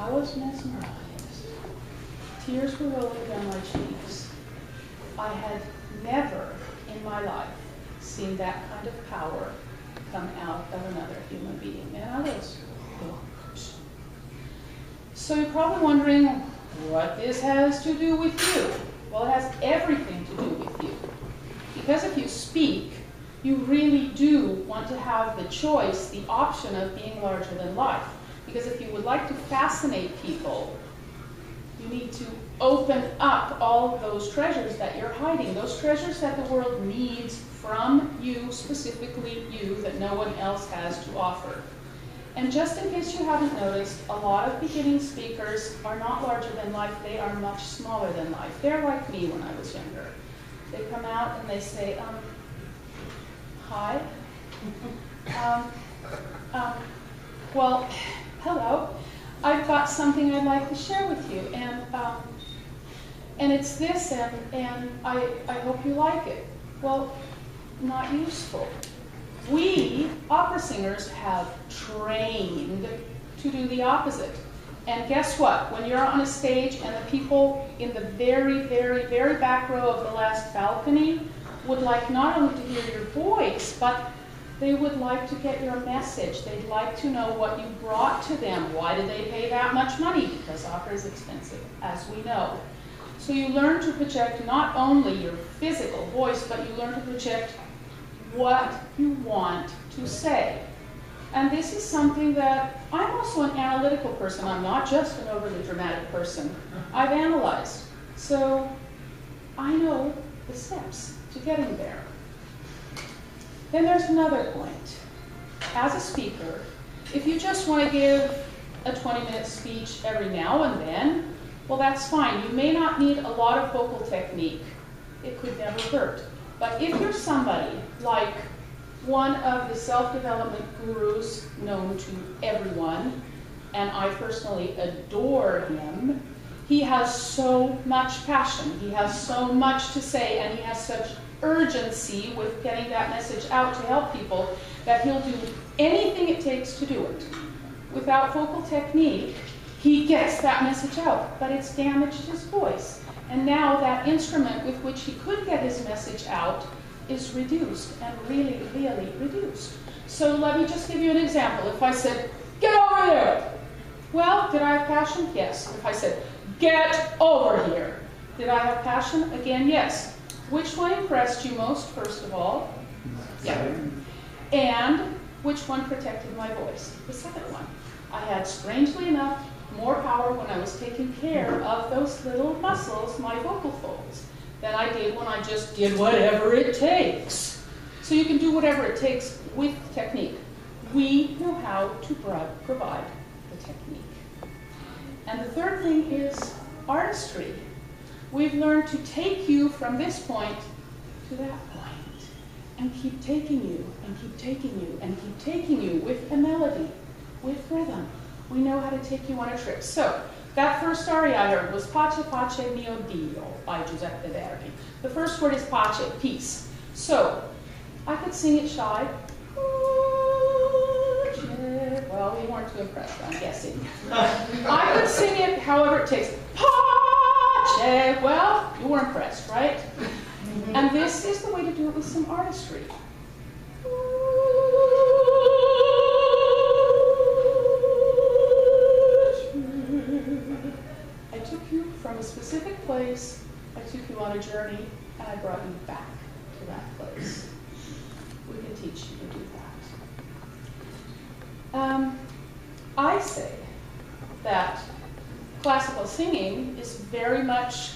I was mesmerized. Tears were rolling down my cheeks. I had never in my life seen that kind of power come out of another human being. And I was hooked. So you're probably wondering what this has to do with you. Well, it has everything to do with you. Because if you speak, you really do want to have the choice, the option of being larger than life. Because if you would like to fascinate people, you need to open up all of those treasures that you're hiding, those treasures that the world needs from you, specifically you, that no one else has to offer. And just in case you haven't noticed, a lot of beginning speakers are not larger than life, they are much smaller than life. They're like me when I was younger. They come out and they say, hi. Well, hello. I've got something I'd like to share with you, and it's this, and I hope you like it. Well, not useful. We, opera singers, have trained to do the opposite. And guess what? When you're on a stage and the people in the very, very, very back row of the last balcony would like not only to hear your voice, but they would like to get your message. They'd like to know what you brought to them. Why did they pay that much money? Because opera is expensive, as we know. So you learn to project not only your physical voice, but you learn to project what you want to say. And this is something that, I'm also an analytical person. I'm not just an overly dramatic person. I've analyzed. So I know the steps to getting there. Then there's another point. As a speaker, if you just want to give a 20-minute speech every now and then, well, that's fine. You may not need a lot of vocal technique. It could never hurt. But if you're somebody like one of the self-development gurus known to everyone, and I personally adore him, he has so much passion, he has so much to say, and he has such urgency with getting that message out to help people that he'll do anything it takes to do it. Without vocal technique, he gets that message out, but it's damaged his voice. And now that instrument with which he could get his message out is reduced, and really, really reduced. So let me just give you an example. If I said, get over there. Well, did I have passion? Yes. If I said, get over here. Did I have passion? Again, yes. Which one impressed you most, first of all? Yeah. And which one protected my voice? The second one. I had, strangely enough, more power when I was taking care of those little muscles, my vocal folds, than I did when I just did whatever it takes. So you can do whatever it takes with technique. We know how to provide the technique. And the third thing is artistry. We've learned to take you from this point to that point, and keep taking you, and keep taking you, and keep taking you with a melody, with rhythm. We know how to take you on a trip. So, that first aria I heard was Pace, Pace mio Dio by Giuseppe Verdi. The first word is pace, peace. So, I could sing it shy. Well, we weren't too impressed, I'm guessing. I could sing it however it takes. Pace, well, you were impressed, right? And this is the way to do it with some artistry. I took you from a specific place, I took you on a journey, and I brought you back to that place. We can teach you to do that. I say that classical singing is very much,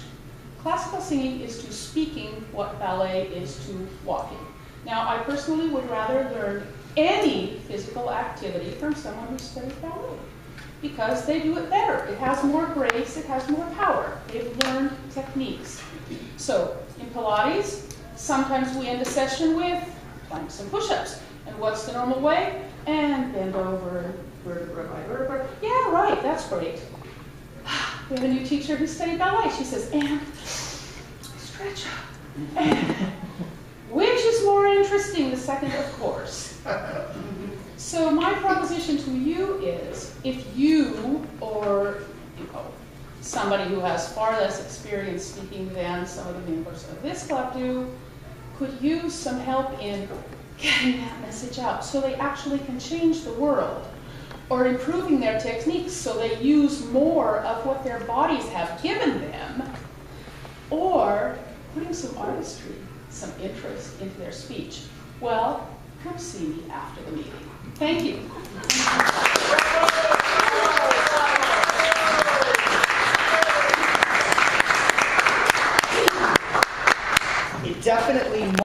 classical singing is to speaking what ballet is to walking. Now, I personally would rather learn any physical activity from someone who studied ballet, because they do it better. It has more grace, it has more power. They've learned techniques. So, in Pilates, sometimes we end a session with planks and push-ups. And what's the normal way? And bend over, vertebra by vertebra. Yeah, right, that's great. We have a new teacher who studied ballet. She says, and stretch up. And which is more interesting, the second, of course. So my proposition to you is, if you or somebody who has far less experience speaking than some of the members of this club do, could use some help in getting that message out so they actually can change the world, or improving their techniques so they use more of what their bodies have given them, or putting some artistry, some interest into their speech, well, come see me after the meeting. Thank you.